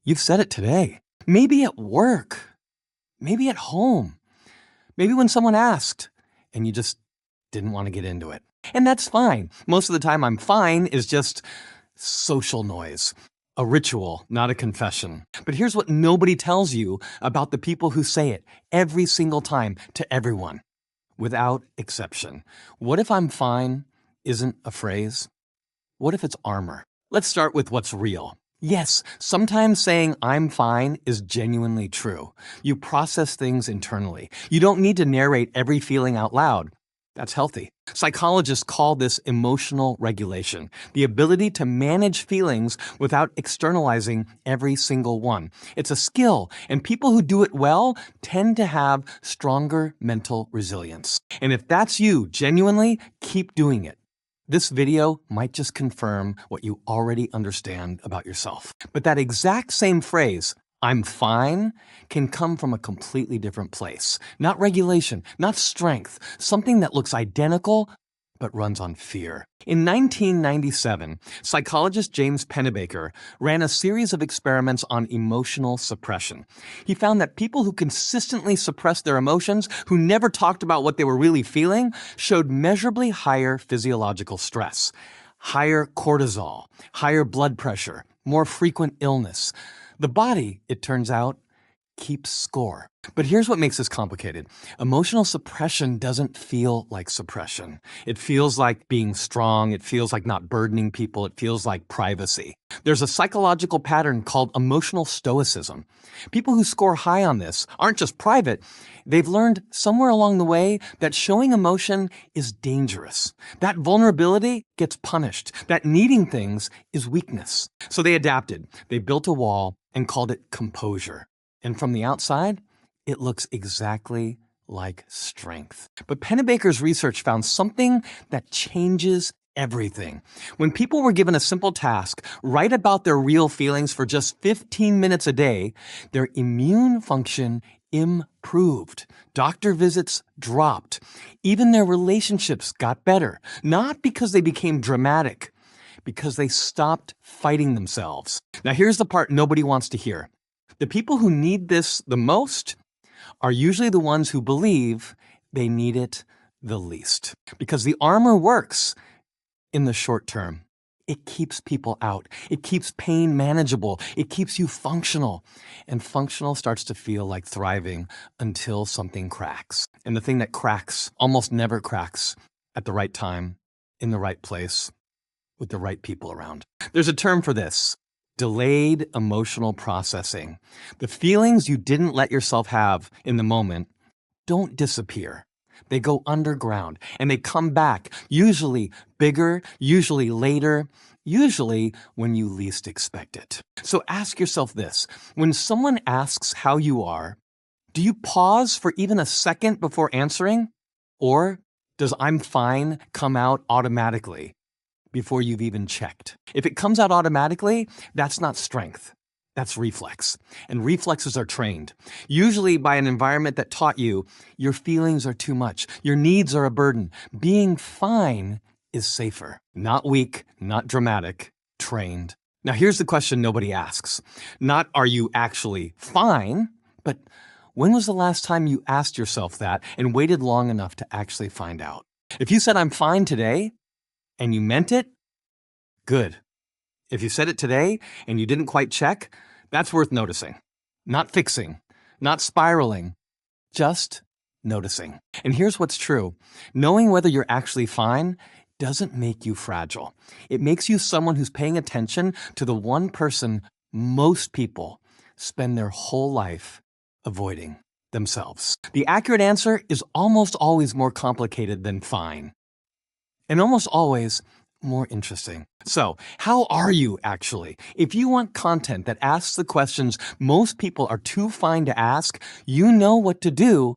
You've said it today. Maybe at work. Maybe at home. Maybe when someone asked and you just didn't want to get into it. And that's fine. Most of the time I'm fine is just social noise. A ritual, not a confession. But here's what nobody tells you about the people who say it every single time to everyone, without exception. What if I'm fine isn't a phrase? What if it's armor? Let's start with what's real. Yes, sometimes saying I'm fine is genuinely true. You process things internally. You don't need to narrate every feeling out loud. That's healthy. Psychologists call this emotional regulation, the ability to manage feelings without externalizing every single one. It's a skill, and people who do it well tend to have stronger mental resilience. And if that's you, genuinely, keep doing it. This video might just confirm what you already understand about yourself. But that exact same phrase, I'm fine, can come from a completely different place. Not regulation, not strength, something that looks identical but runs on fear. In 1997, psychologist James Pennebaker ran a series of experiments on emotional suppression. He found that people who consistently suppressed their emotions, who never talked about what they were really feeling, showed measurably higher physiological stress, higher cortisol, higher blood pressure, more frequent illness. The body, it turns out, keeps score. But here's what makes this complicated. Emotional suppression doesn't feel like suppression. It feels like being strong. It feels like not burdening people. It feels like privacy. There's a psychological pattern called emotional stoicism. People who score high on this aren't just private. They've learned somewhere along the way that showing emotion is dangerous. That vulnerability gets punished. That needing things is weakness. So they adapted. They built a wall and called it composure. And from the outside, it looks exactly like strength. But Pennebaker's research found something that changes everything. When people were given a simple task, write about their real feelings for just 15 minutes a day, their immune function improved. Doctor visits dropped. Even their relationships got better. Not because they became dramatic, because they stopped fighting themselves. Now here's the part nobody wants to hear. The people who need this the most are usually the ones who believe they need it the least. Because the armor works in the short term. It keeps people out. It keeps pain manageable. It keeps you functional. And functional starts to feel like thriving until something cracks. And the thing that cracks almost never cracks at the right time, in the right place, with the right people around. There's a term for this. Delayed emotional processing. The feelings you didn't let yourself have in the moment don't disappear. They go underground and they come back, usually bigger, usually later, usually when you least expect it. So ask yourself this. When someone asks how you are, do you pause for even a second before answering? Or does I'm fine come out automatically before you've even checked? If it comes out automatically, that's not strength. That's reflex. And reflexes are trained, usually by an environment that taught you your feelings are too much, your needs are a burden. Being fine is safer. Not weak, not dramatic, trained. Now here's the question nobody asks. Not are you actually fine, but when was the last time you asked yourself that and waited long enough to actually find out? If you said I'm fine today, and you meant it, good. If you said it today and you didn't quite check, that's worth noticing. Not fixing, not spiraling, just noticing. And here's what's true. Knowing whether you're actually fine doesn't make you fragile. It makes you someone who's paying attention to the one person most people spend their whole life avoiding, themselves. The accurate answer is almost always more complicated than fine. And almost always more interesting. So, how are you actually? If you want content that asks the questions most people are too fine to ask, you know what to do